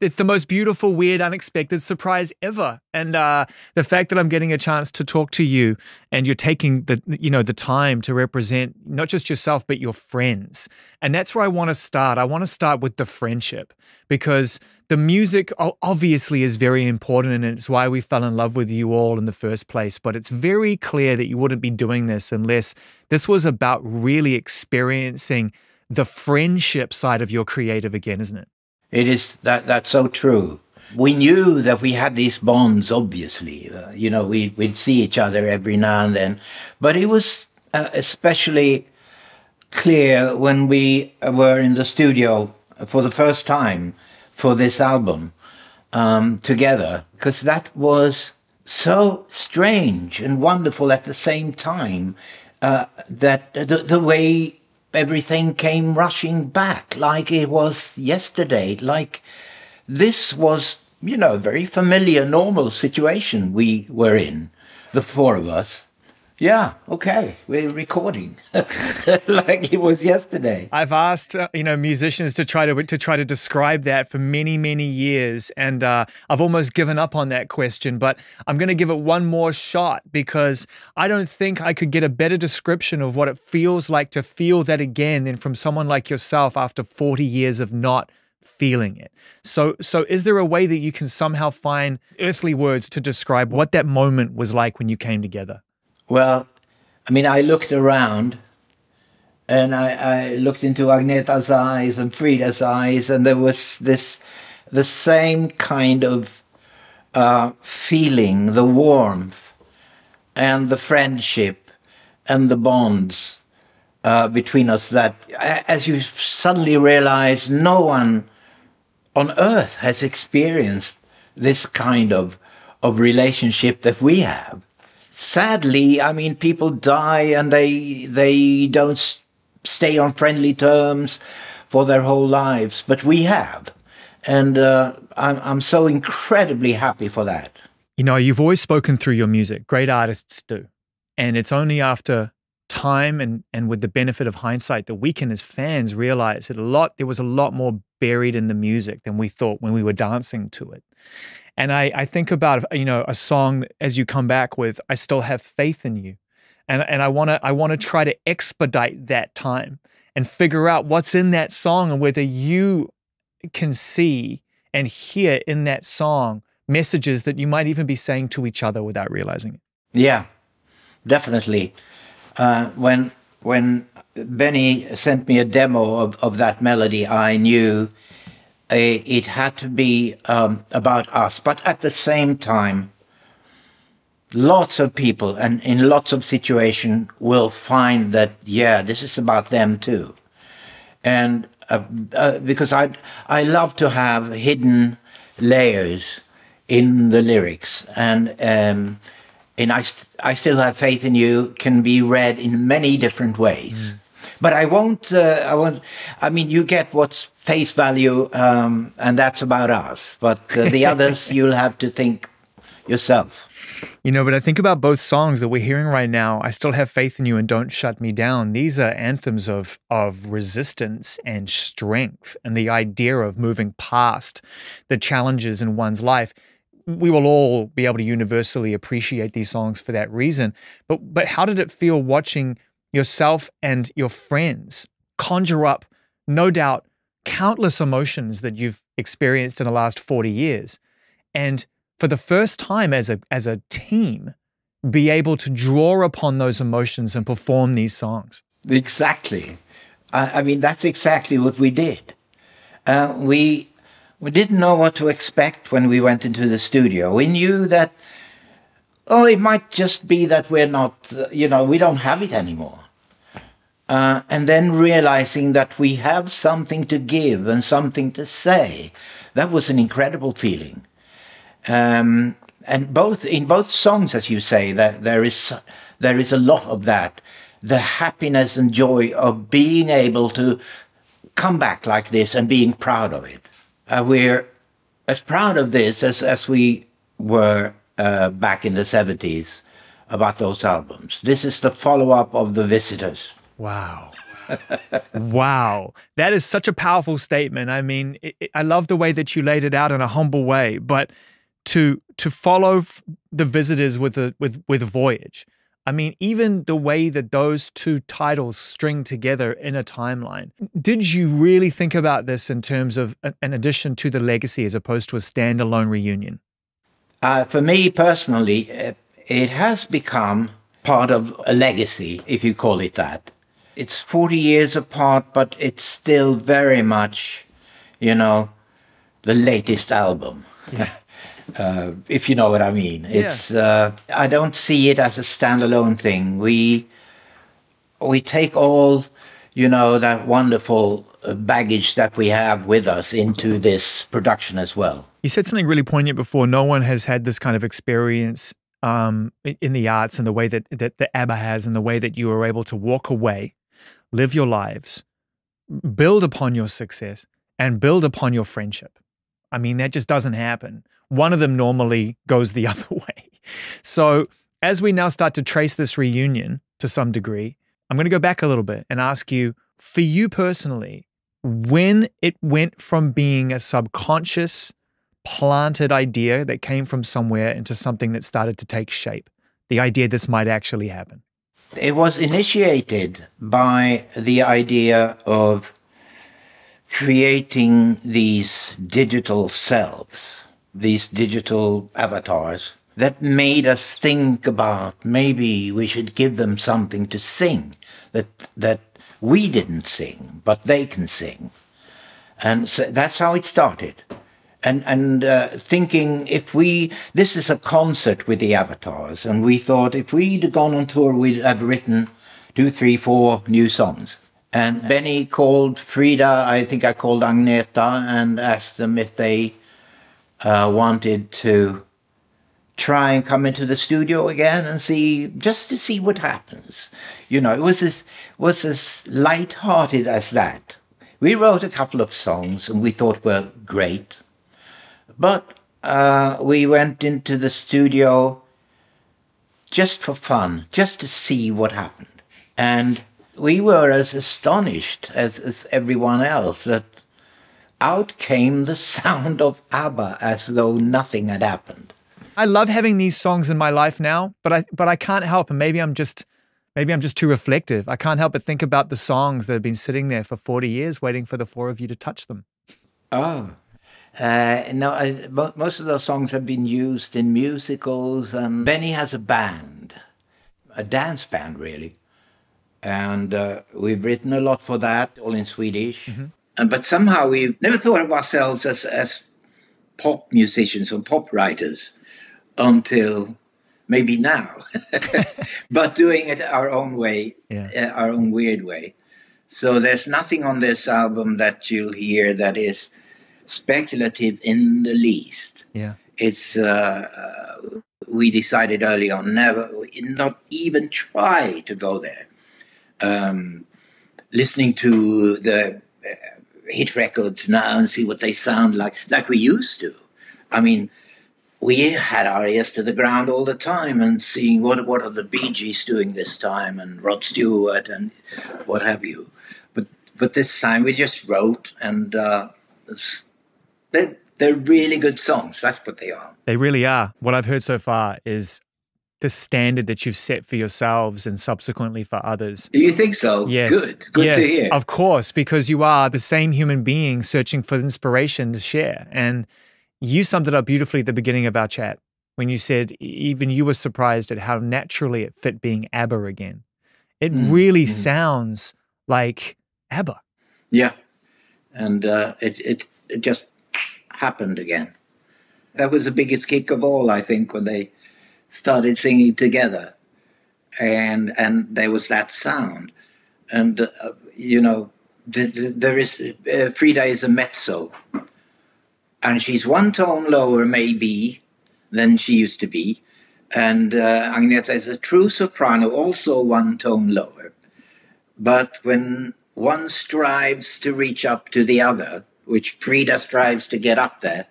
It's the most beautiful, weird, unexpected surprise ever. And the fact that I'm getting a chance to talk to you and you're taking the time to represent not just yourself, but your friends. And that's where I want to start. I want to start with the friendship, because the music obviously is very important, and it's why we fell in love with you all in the first place. But it's very clear that you wouldn't be doing this unless this was about really experiencing the friendship side of your creative again, isn't it? It is. That's so true. We knew that we had these bonds, obviously. We'd see each other every now and then. But it was especially clear when we were in the studio for the first time for this album together, because that was so strange and wonderful at the same time, that the way everything came rushing back like it was yesterday, like this was, a very familiar, normal situation we were in, the four of us. Yeah, okay, we're recording like it was yesterday. I've asked, musicians to try to describe that for many, many years, and I've almost given up on that question. But I'm going to give it one more shot, because I don't think I could get a better description of what it feels like to feel that again than from someone like yourself after 40 years of not feeling it. So is there a way that you can somehow find earthly words to describe what that moment was like when you came together? Well, I looked around, and I looked into Agneta's eyes and Frida's eyes, and there was the same kind of feeling, the warmth and the friendship and the bonds between us, that as you suddenly realize no one on earth has experienced this kind of relationship that we have. Sadly, people die and they don't stay on friendly terms for their whole lives, but we have. And I'm so incredibly happy for that. You've always spoken through your music. Great artists do. And it's only after time and with the benefit of hindsight that we can, as fans, realize that there was a lot more buried in the music than we thought when we were dancing to it. And I think about, a song as you come back with, I Still Have Faith in You. And I want to try to expedite that time and figure out what's in that song, and whether you can see and hear in that song messages that you might even be saying to each other without realizing it. Yeah, definitely. When Benny sent me a demo of that melody, I knew it had to be about us. But at the same time, lots of people and in lots of situations will find that, yeah, this is about them too. And because I love to have hidden layers in the lyrics, and I Still Have Faith in You can be read in many different ways. But I won't, you get what's face value, and that's about us. But the others, you'll have to think yourself. But I think about both songs that we're hearing right now, I Still Have Faith in You and Don't Shut Me Down. These are anthems of resistance and strength, and the idea of moving past the challenges in one's life. We will all be able to universally appreciate these songs for that reason. But how did it feel watching yourself and your friends conjure up, no doubt, countless emotions that you've experienced in the last 40 years, and for the first time as a team, be able to draw upon those emotions and perform these songs? Exactly. That's exactly what we did. We didn't know what to expect when we went into the studio. We knew that, it might just be that we're not, we don't have it anymore. And then realizing that we have something to give and something to say, that was an incredible feeling. And in both songs, as you say, that there is a lot of that, the happiness and joy of being able to come back like this and being proud of it. We're as proud of this as we were back in the 70s about those albums. This is the follow-up of The Visitors. Wow. Wow. That is such a powerful statement. I mean, I love the way that you laid it out in a humble way, but to follow the visitors with Voyage. I mean, even the way that those two titles string together in a timeline. Did you really think about this in terms of an addition to the legacy as opposed to a standalone reunion? For me personally, it has become part of a legacy, if you call it that. It's 40 years apart, but it's still very much, you know, the latest album. Yeah. If you know what I mean. Yeah. It's I don't see it as a standalone thing. We take all, you know, that wonderful baggage that we have with us into this production as well. You said something really poignant before. No one has had this kind of experience in the arts and the way that the ABBA has, and the way that you were able to walk away, live your lives, build upon your success, and build upon your friendship. I mean, that just doesn't happen. One of them normally goes the other way. So as we now start to trace this reunion to some degree, I'm going to go back a little bit and ask you, for you personally, when it went from being a subconscious, planted idea that came from somewhere into something that started to take shape, the idea this might actually happen. It was initiated by the idea of creating these digital selves, these digital avatars that made us think about maybe we should give them something to sing that we didn't sing, but they can sing. And so that's how it started. And thinking this is a concert with the avatars, and we thought if we'd gone on tour, we'd have written 2, 3, 4 new songs. And Benny called Frida, I think I called Agneta, and asked them if they wanted to try and come into the studio again and just to see what happens. You know, it was as light-hearted as that. We wrote a couple of songs and we thought were great, but we went into the studio just for fun, just to see what happened. And we were as astonished as everyone else that out came the sound of ABBA as though nothing had happened. I love having these songs in my life now, but I can't help, and maybe I'm just too reflective. I can't help but think about the songs that have been sitting there for 40 years waiting for the four of you to touch them. Oh. No, most of those songs have been used in musicals, and Benny has a band, a dance band really. And we've written a lot for that, all in Swedish. Mm-hmm. But somehow we've never thought of ourselves as pop musicians or pop writers until maybe now. But doing it our own way, our own weird way. So there's nothing on this album that you'll hear that is speculative in the least. Yeah. It's we decided early on not even try to go there. Listening to the hit records now and see what they sound like we used to. I mean, we had our ears to the ground all the time and seeing what are the Bee Gees doing this time, and Rod Stewart and what have you. But this time we just wrote, and they're really good songs. That's what they are. They really are. What I've heard so far is the standard that you've set for yourselves and subsequently for others. Do you think so? Yes. Good to hear. Of course, because you are the same human being searching for inspiration to share. And you summed it up beautifully at the beginning of our chat when you said even you were surprised at how naturally it fit being ABBA again. It really sounds like ABBA. Yeah. And it just happened again. That was the biggest kick of all, I think, when they started singing together, and there was that sound, and you know, there is Frida is a mezzo, and she's one tone lower maybe than she used to be, and Agneta is a true soprano, also one tone lower, but when one strives to reach up to the other, which Frida strives to get up there,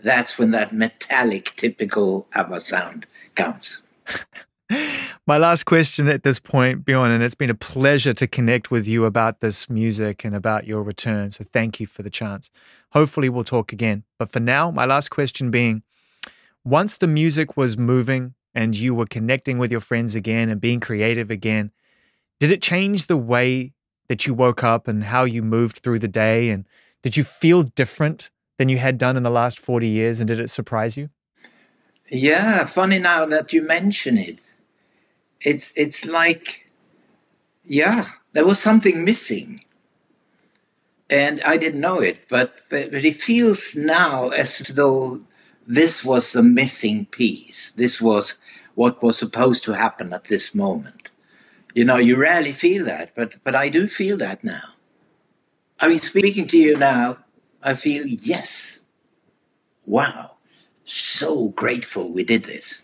that's when that metallic, typical ABBA sound comes. My last question at this point, Bjorn, and it's been a pleasure to connect with you about this music and about your return. So thank you for the chance. Hopefully, we'll talk again. But for now, my last question being, once the music was moving and you were connecting with your friends again and being creative again, did it change the way that you woke up and how you moved through the day? And did you feel different than you had done in the last 40 years? And did it surprise you? Yeah, funny now that you mention it. It's like, yeah, there was something missing, and I didn't know it, but it feels now as though this was the missing piece. This was what was supposed to happen at this moment. You know, you rarely feel that, but I do feel that now. I mean, speaking to you now, I feel yes, wow, so grateful we did this.